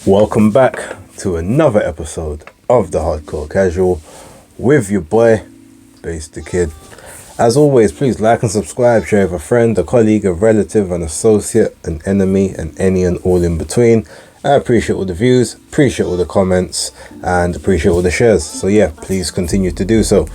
Welcome back to another episode of the Hardcore Casual with your boy, Bass the Kid. As always, please like and subscribe, share with a friend, a colleague, a relative, an associate, an enemy, and any and all in between. I appreciate all the views, appreciate all the comments, and appreciate all the shares. So yeah, please continue to do so.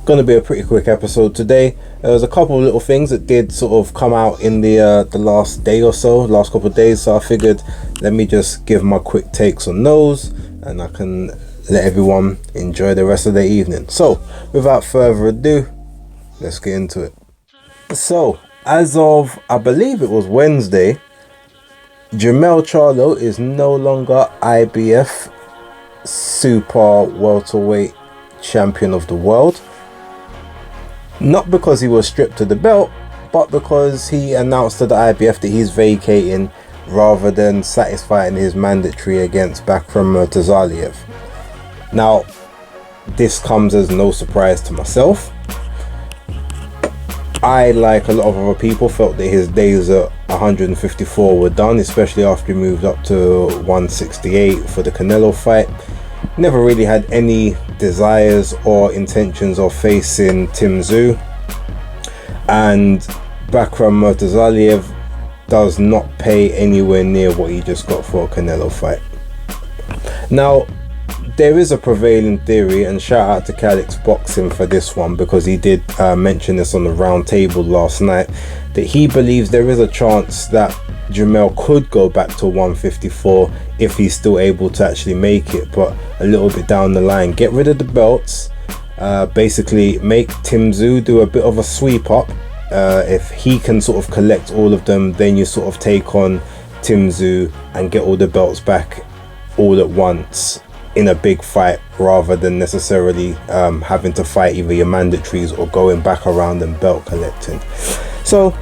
Going to be a pretty quick episode today. There was a couple of little things that did sort of come out in the last day or so, last couple of days. So I figured, let me just give my quick takes on those, and I can let everyone enjoy the rest of their evening. So without further ado, let's get into it. So as of, I believe it was Wednesday, Jermell Charlo is no longer IBF Super Welterweight Champion of the World. Not because he was stripped of the belt, but because he announced to the IBF that he's vacating rather than satisfying his mandatory against Bakram Murtazaliev. Now, this comes as no surprise to myself. I, like a lot of other people, felt that his days at 154 were done, especially after he moved up to 168 for the Canelo fight. Never really had any desires or intentions of facing Tim Tszyu, and Bakram Murtazaliev does not pay anywhere near what he just got for a Canelo fight. Now, there is a prevailing theory, and shout out to Calix Boxing for this one, because he did mention this on the round table last night, that he believes there is a chance that Jermell could go back to 154 if he's still able to actually make it, but a little bit down the line. Get rid of the belts, basically make Tim Tszyu do a bit of a sweep up. If he can sort of collect all of them, then you sort of take on Tim Tszyu and get all the belts back all at once in a big fight, rather than necessarily having to fight either your mandatories or going back around and belt collecting. So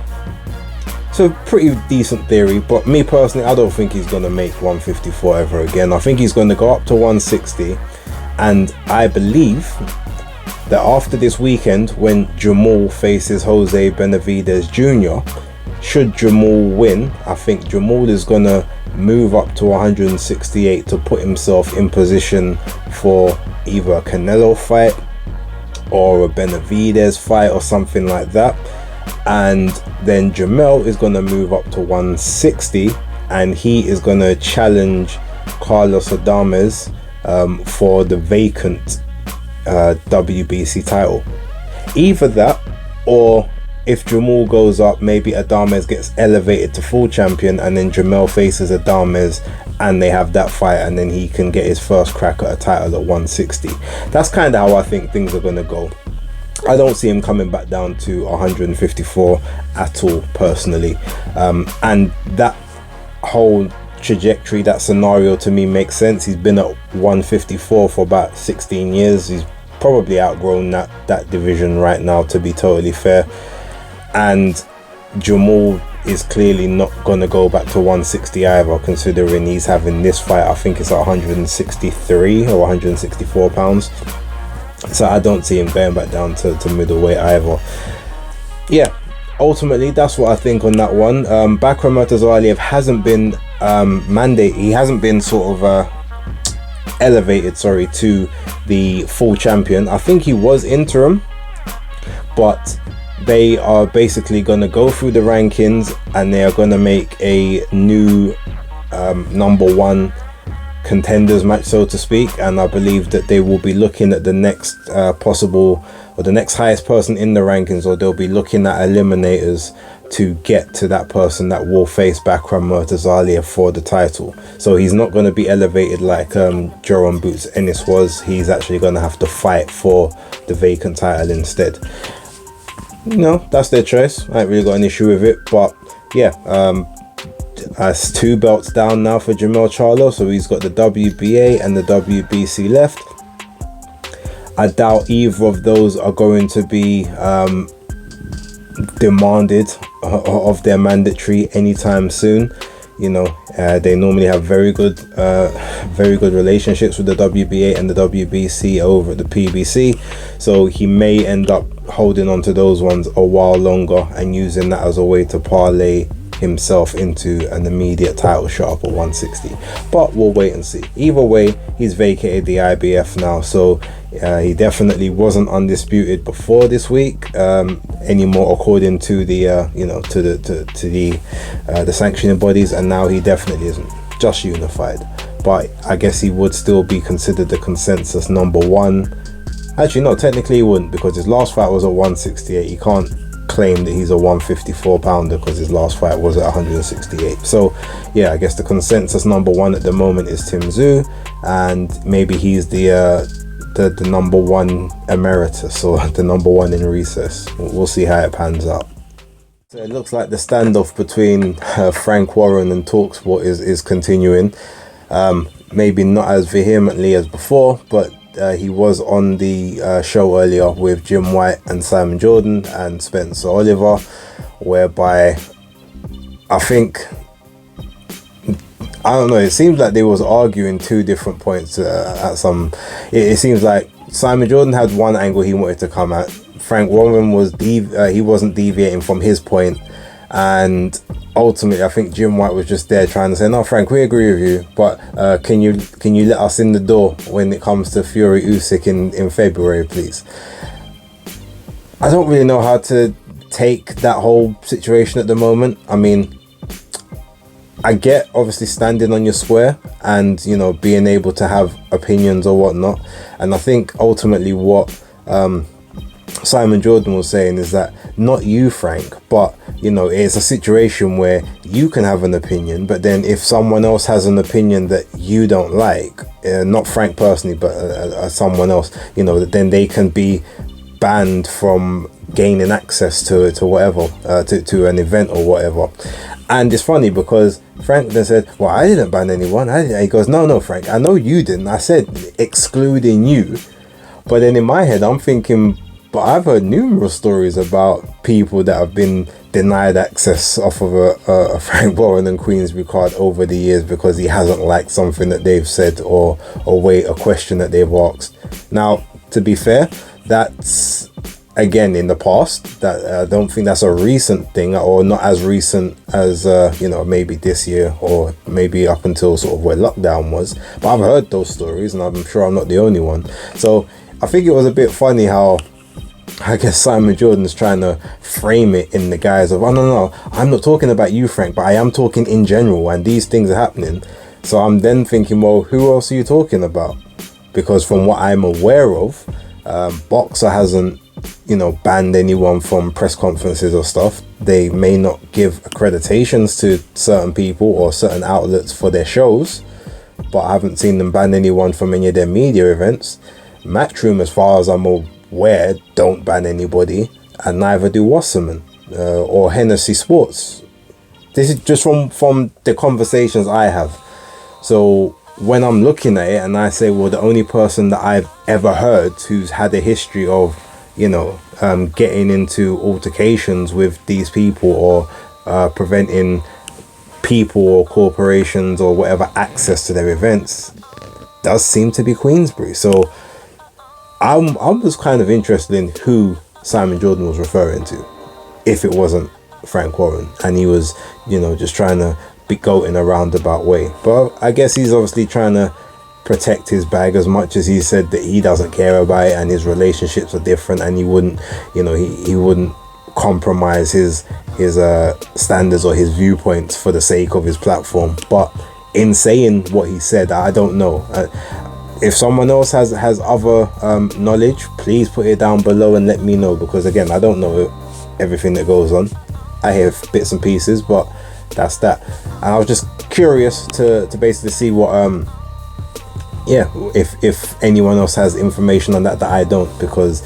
pretty decent theory, but me personally, I don't think he's going to make 154 ever again. I think he's going to go up to 160, and I believe that after this weekend, when Jamal faces Jose Benavidez Jr., should Jamal win, I think Jamal is going to move up to 168 to put himself in position for either a Canelo fight or a Benavidez fight or something like that. And then Jermell is going to move up to 160, and he is going to challenge Carlos Adames for the vacant WBC title. Either that, or if Jamal goes up, maybe Adames gets elevated to full champion, and then Jermell faces Adames and they have that fight, and then he can get his first crack at a title at 160. That's kind of how I think things are going to go. I don't see him coming back down to 154 at all, personally. And that whole trajectory, that scenario, to me makes sense. He's been at 154 for about 16 years. He's probably outgrown that division right now, to be totally fair. And Jamal is clearly not going to go back to 160 either, considering he's having this fight, I think it's at 163 or 164 pounds. So I don't see him going back down to middleweight either. Yeah, ultimately that's what I think on that one. Bakram Murtazaliev hasn't been he hasn't been sort of elevated, to the full champion. I think he was interim, but they are basically going to go through the rankings, and they are going to make a new number one contenders match, so to speak. And I believe that they will be looking at the next possible, or the next highest person in the rankings, or they'll be looking at eliminators to get to that person that will face Bakram Murtazaliev for the title. So he's not going to be elevated like Joran Boots Ennis was. He's actually going to have to fight for the vacant title instead. That's their choice. I ain't really got an issue with it, but yeah, that's 2 belts down now for Jermell Charlo, so he's got the WBA and the WBC left. I doubt either of those are going to be demanded of their mandatory anytime soon. They normally have very good relationships with the WBA and the WBC over at the PBC, so he may end up holding on to those ones a while longer and using that as a way to parlay himself into an immediate title shot up at 160. But we'll wait and see. Either way, he's vacated the IBF now, so he definitely wasn't undisputed before this week anymore, according to the the sanctioning bodies, and now he definitely isn't. Just unified. But I guess he would still be considered the consensus number one. Actually, no, technically he wouldn't, because his last fight was at 168. He can't claim that he's a 154 pounder because his last fight was at 168. So yeah, I guess the consensus number one at the moment is Tim Tszyu, and maybe he's the number one emeritus, or the number one in recess. We'll see how it pans out. So it looks like the standoff between Frank Warren and Talksport is continuing. Maybe not as vehemently as before, but he was on the show earlier with Jim White and Simon Jordan and Spencer Oliver, whereby I don't know, it seems like they was arguing two different points at some. It seems like Simon Jordan had one angle he wanted to come at. Frank Warren he wasn't deviating from his point, and ultimately I think Jim White was just there trying to say, no Frank, we agree with you, but can you let us in the door when it comes to Fury Usyk in February, please. I don't really know how to take that whole situation at the moment. I mean, I get obviously standing on your square and, you know, being able to have opinions or whatnot, and I think ultimately what Simon Jordan was saying is that not you, Frank, but you know, it's a situation where you can have an opinion, but then if someone else has an opinion that you don't like, not Frank personally, but someone else, you know, then they can be banned from gaining access to whatever, to an event or whatever. And it's funny because Frank then said, well, I didn't ban anyone. He goes, no, Frank, I know you didn't. I said excluding you. But then in my head, I'm thinking, but I've heard numerous stories about people that have been denied access off of a Frank Warren and Queensberry card over the years because he hasn't liked something that they've said or a question that they've asked. Now, to be fair, that's again in the past. That I don't think that's a recent thing, or not as recent as you know, maybe this year or maybe up until sort of where lockdown was. But I've heard those stories, and I'm sure I'm not the only one. So I think it was a bit funny how I guess Simon Jordan's trying to frame it in the guise of, oh no, I'm not talking about you, Frank, but I am talking in general, and these things are happening. So I'm then thinking, well, who else are you talking about? Because from what I'm aware of, Boxer hasn't, you know, banned anyone from press conferences or stuff. They may not give accreditations to certain people or certain outlets for their shows, but I haven't seen them ban anyone from any of their media events. Matchroom, as far as I'm aware, don't ban anybody, and neither do Wasserman or Hennessy Sports. This is just from the conversations I have. So when I'm looking at it and I say, well, the only person that I've ever heard who's had a history of, you know, getting into altercations with these people or preventing people or corporations or whatever access to their events does seem to be Queensberry. So I was kind of interested in who Simon Jordan was referring to, if it wasn't Frank Warren, and he was, you know, just trying to be going in a roundabout way. But I guess he's obviously trying to protect his bag, as much as he said that he doesn't care about it and his relationships are different, and he wouldn't, you know, he wouldn't compromise his standards or his viewpoints for the sake of his platform. But in saying what he said, I don't know. If someone else has other knowledge, please put it down below and let me know, because again, I don't know everything that goes on. I hear bits and pieces, but that's that. And I was just curious to basically see what if anyone else has information on that I don't, because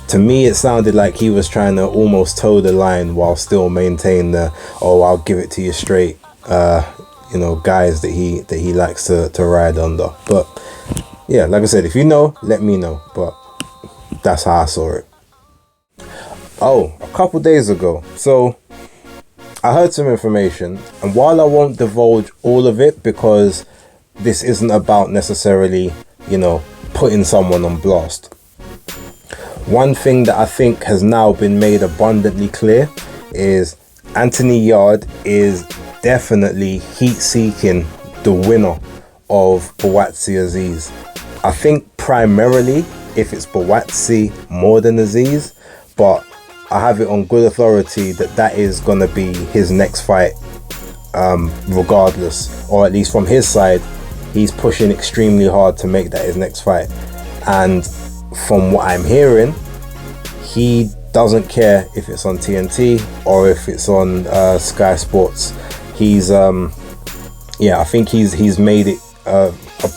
to me it sounded like he was trying to almost toe the line while still maintain the, oh, I'll give it to you straight, you know, guys that he likes to ride under. But yeah, like I said, if you know, let me know. But that's how I saw it. Oh, a couple days ago, so I heard some information, and while I won't divulge all of it, because this isn't about necessarily, you know, putting someone on blast, one thing that I think has now been made abundantly clear is Anthony Yard is definitely heat-seeking the winner of Buatsi Aziz. I think primarily if it's Buatsi more than Aziz, but I have it on good authority that is going to be his next fight, regardless, or at least from his side, he's pushing extremely hard to make that his next fight. And from what I'm hearing, he doesn't care if it's on TNT or if it's on Sky Sports. He's I think he's made it.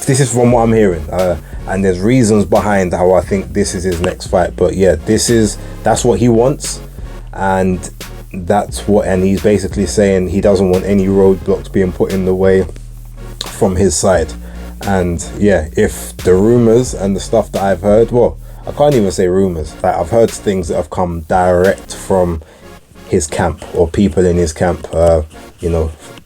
This is from what I'm hearing, and there's reasons behind how I think this is his next fight. But yeah, that's what he wants, and and he's basically saying he doesn't want any roadblocks being put in the way from his side. And yeah, if the rumors and the stuff that I've heard, well, I can't even say rumors, like I've heard things that have come direct from his camp or people in his camp,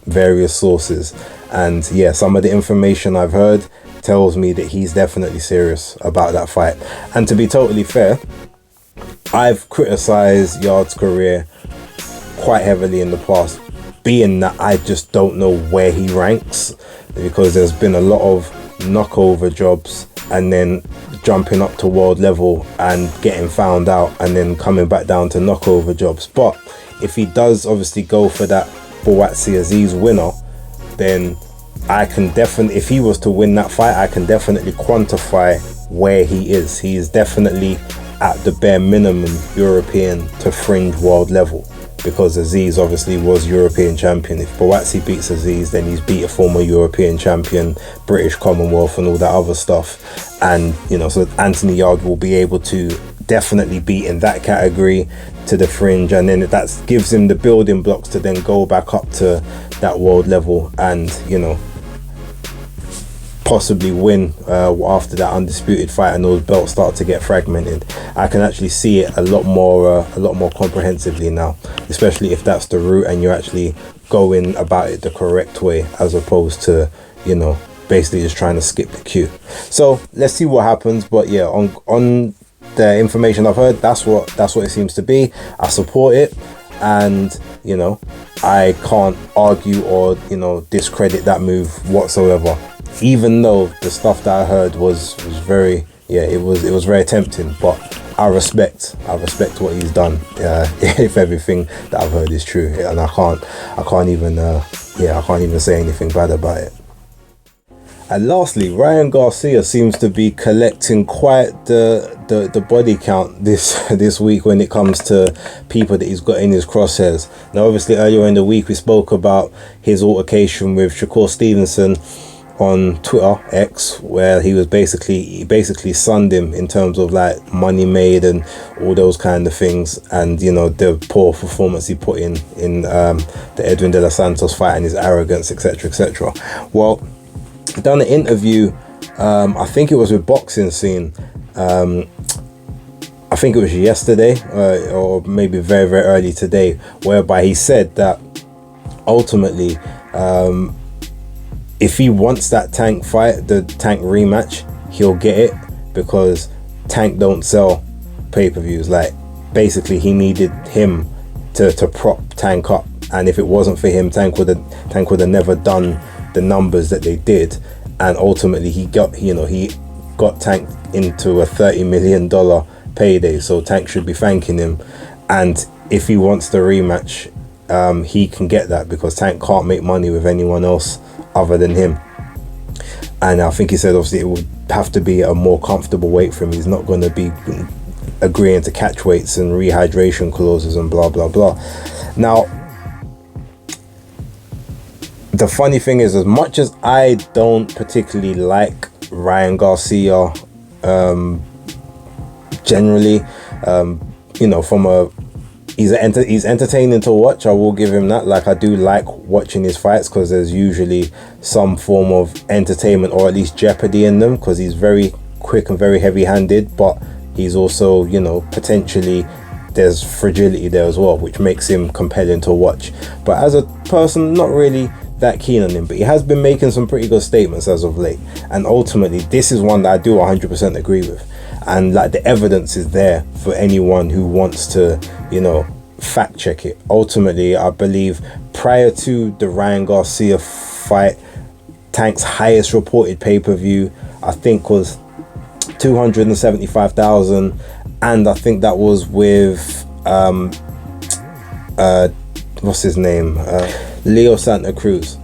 various sources. And yeah, some of the information I've heard tells me that he's definitely serious about that fight. And to be totally fair, I've criticized Yard's career quite heavily in the past, being that I just don't know where he ranks, because there's been a lot of knockover jobs and then jumping up to world level and getting found out and then coming back down to knockover jobs. But if he does obviously go for that Buatsi Aziz winner, then I can definitely, if he was to win that fight, I can definitely quantify where he is. He is definitely at the bare minimum European to fringe world level, because Aziz obviously was European champion. If Buatsi beats Aziz, then he's beat a former European champion, British Commonwealth and all that other stuff. And so Anthony Yard will be able to definitely be in that category to the fringe, and then that gives him the building blocks to then go back up to that world level and possibly win after that undisputed fight and those belts start to get fragmented. I can actually see it a lot more comprehensively now, especially if that's the route and you're actually going about it the correct way, as opposed to basically just trying to skip the queue. So let's see what happens. But yeah, on the information I've heard, that's what it seems to be. I support it, and I can't argue or discredit that move whatsoever, even though the stuff that I heard was very it was very tempting. But I respect what he's done, if everything that I've heard is true, and I can't even say anything bad about it. And lastly, Ryan Garcia seems to be collecting quite the body count this week when it comes to people that he's got in his crosshairs. Now, obviously, earlier in the week we spoke about his altercation with Shakur Stevenson on Twitter X, where he basically sunned him in terms of like money made and all those kind of things, and the poor performance he put in the Edwin De Los Santos fight and his arrogance, etc. Well, done an interview, I think it was with Boxing Scene, I think it was yesterday or maybe very, very early today, whereby he said that ultimately if he wants that Tank fight, the Tank rematch, he'll get it, because Tank don't sell pay-per-views. Like, basically he needed him to prop Tank up, and if it wasn't for him, Tank would have never done the numbers that they did. And ultimately he got Tank into a $30 million payday, so Tank should be thanking him. And if he wants the rematch, he can get that, because Tank can't make money with anyone else other than him. And I think he said obviously it would have to be a more comfortable weight for him. He's not going to be agreeing to catch weights and rehydration clauses and blah blah blah. Now, the funny thing is, as much as I don't particularly like Ryan Garcia generally, he's entertaining to watch. I will give him that. Like, I do like watching his fights, because there's usually some form of entertainment or at least jeopardy in them, because he's very quick and very heavy-handed, but he's also, potentially there's fragility there as well, which makes him compelling to watch. But as a person, not really that keen on him, but he has been making some pretty good statements as of late, and ultimately this is one that I do 100% agree with, and like the evidence is there for anyone who wants to fact check it. Ultimately, I believe prior to the Ryan Garcia fight, Tank's highest reported pay-per-view, I think, was 275,000, and I think that was with what's his name, Leo Santa Cruz.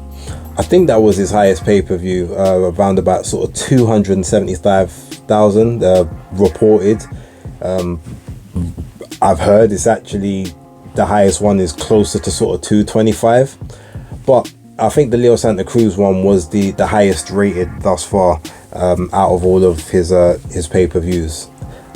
I think that was his highest pay-per-view, around about sort of 275,000 reported. I've heard it's actually the highest one is closer to sort of 225, but I think the Leo Santa Cruz one was the highest rated thus far, out of all of his pay-per-views.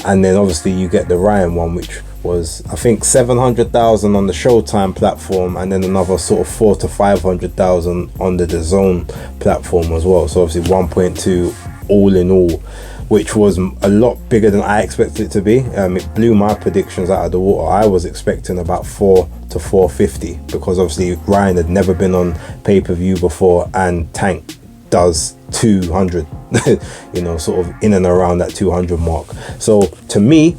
And then obviously you get the Ryan one, which was I think 700,000 on the Showtime platform, and then another sort of 400,000 to 500,000 on the DAZN platform as well. So obviously 1.2 all in all, which was a lot bigger than I expected it to be. It blew my predictions out of the water. I was expecting about 4 to 450, because obviously Ryan had never been on pay-per-view before, and Tank does 200 you know, sort of in and around that 200 mark. So to me,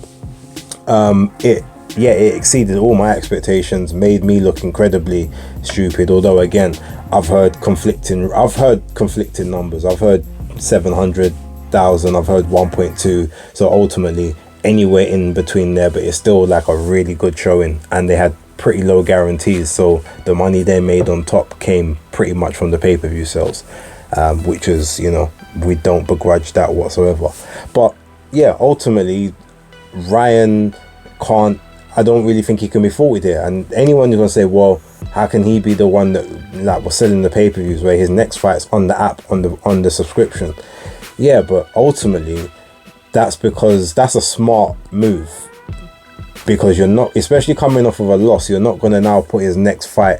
it exceeded all my expectations, made me look incredibly stupid. Although again, I've heard conflicting numbers. I've heard 700,000, I've heard 1.2. So ultimately anywhere in between there, but it's still like a really good showing, and they had pretty low guarantees, so the money they made on top came pretty much from the pay-per-view sales, which is, you know, we don't begrudge that whatsoever. But yeah, ultimately Ryan I don't really think he can be faulted here. And anyone who's gonna say, well, how can he be the one that was selling the pay-per-views where his next fight's on the app, on the subscription? Yeah, but ultimately that's because that's a smart move, because you're not, especially coming off of a loss, you're not going to now put his next fight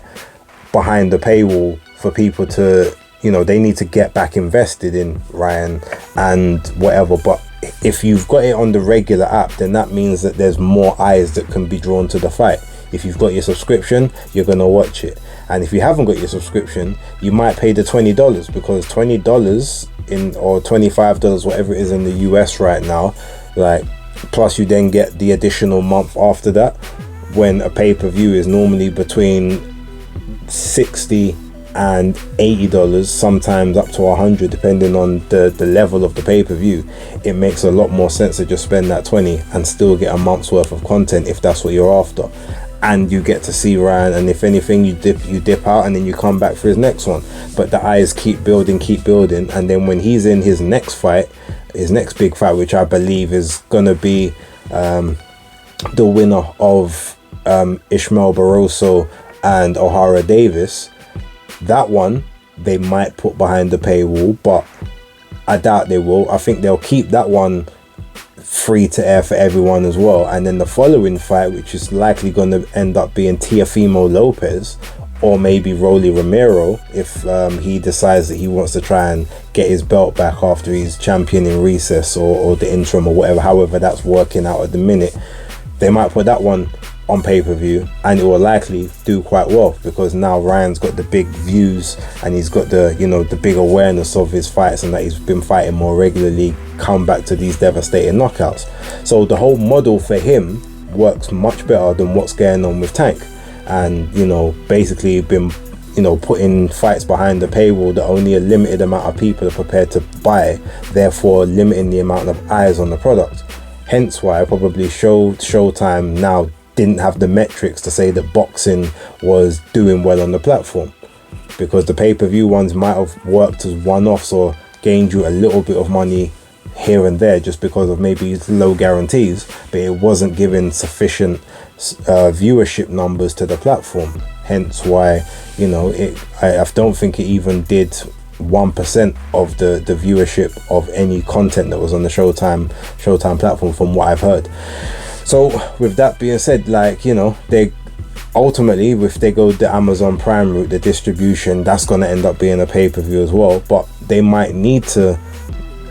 behind the paywall for people to, you know, they need to get back invested in Ryan and whatever. But if you've got it on the regular app, then that means that there's more eyes that can be drawn to the fight. If you've got your subscription, you're going to watch it. And if you haven't got your subscription, you might pay the $20, because $20 or $25, whatever it is in the US right now, like, plus you then get the additional month after that, when a pay-per-view is normally between $60 and $80, sometimes up to $100, depending on the level of the pay-per-view. It makes a lot more sense to just spend that $20 and still get a month's worth of content if that's what you're after, and you get to see Ryan, and if anything you dip out and then you come back for his next one. But the eyes keep building, and then when he's in his next fight, his next big fight, which I believe is gonna be the winner of Ishmael Barroso and O'Hara Davis, that one they might put behind the paywall, but I doubt they will. I think they'll keep that one free to air for everyone as well. And then the following fight, which is likely going to end up being Teofimo Lopez, or maybe Rolly Romero, if he decides that he wants to try and get his belt back after he's champion in recess or the interim or whatever, however that's working out at the minute. They might put that one on pay-per-view, and it will likely do quite well, because now Ryan's got the big views and he's got the, you know, the big awareness of his fights, and that he's been fighting more regularly, come back to these devastating knockouts. So the whole model for him works much better than what's going on with Tank. And, you know, basically been, you know, putting fights behind the paywall that only a limited amount of people are prepared to buy, therefore limiting the amount of eyes on the product. Hence why probably Showtime now didn't have the metrics to say that boxing was doing well on the platform, because the pay-per-view ones might have worked as one-offs or gained you a little bit of money here and there just because of maybe low guarantees, but it wasn't giving sufficient viewership numbers to the platform. Hence why, you know, I don't think it even did 1% of the viewership of any content that was on the Showtime platform, from what I've heard. So with that being said, like, you know, they ultimately, if they go the Amazon Prime route, the distribution, that's going to end up being a pay-per-view as well. But they might need to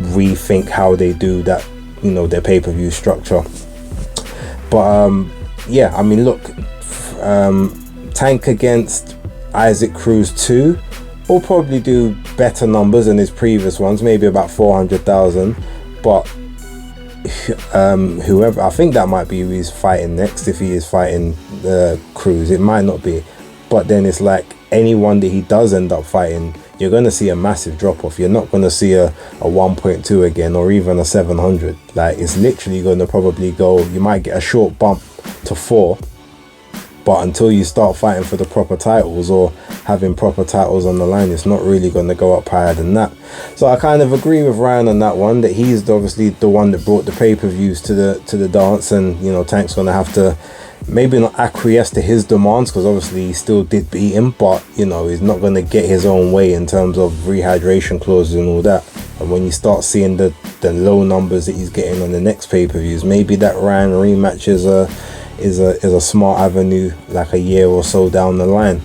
rethink how they do that, you know, their pay-per-view structure. But yeah, I mean, look, Tank against Isaac Cruz 2 will probably do better numbers than his previous ones, maybe about 400,000. But whoever, I think that might be who he's fighting next, if he is fighting Cruz. It might not be, but then it's like anyone that he does end up fighting, you're going to see a massive drop off. You're not going to see a 1.2 again, or even a 700. Like, it's literally going to probably go, you might get a short bump to 4, but until you start fighting for the proper titles or having proper titles on the line, it's not really going to go up higher than that. So I kind of agree with Ryan on that one, that he's obviously the one that brought the pay-per-views to the dance, and you know, Tank's going to have to maybe not acquiesce to his demands, because obviously he still did beat him, but you know, he's not going to get his own way in terms of rehydration clauses and all that. And when you start seeing the low numbers that he's getting on the next pay-per-views, maybe that Ryan rematch is a smart avenue, like a year or so down the line,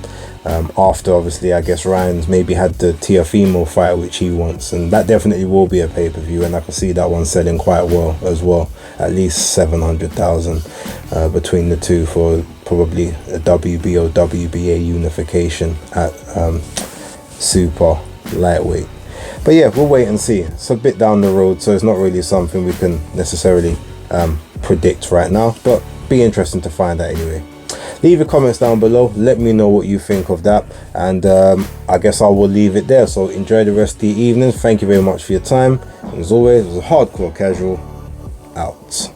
after obviously I guess Ryan's maybe had the Tiafimo fight which he wants, and that definitely will be a pay-per-view, and I can see that one selling quite well as well, at least 700,000 between the two for probably a WB or WBA unification at super lightweight. But yeah, we'll wait and see. It's a bit down the road, so it's not really something we can necessarily predict right now, but be interesting to find out anyway. Leave your comments down below, let me know what you think of that, and I guess I will leave it there. So enjoy the rest of the evening. Thank you very much for your time, and as always, it was a Hardcore Casual out.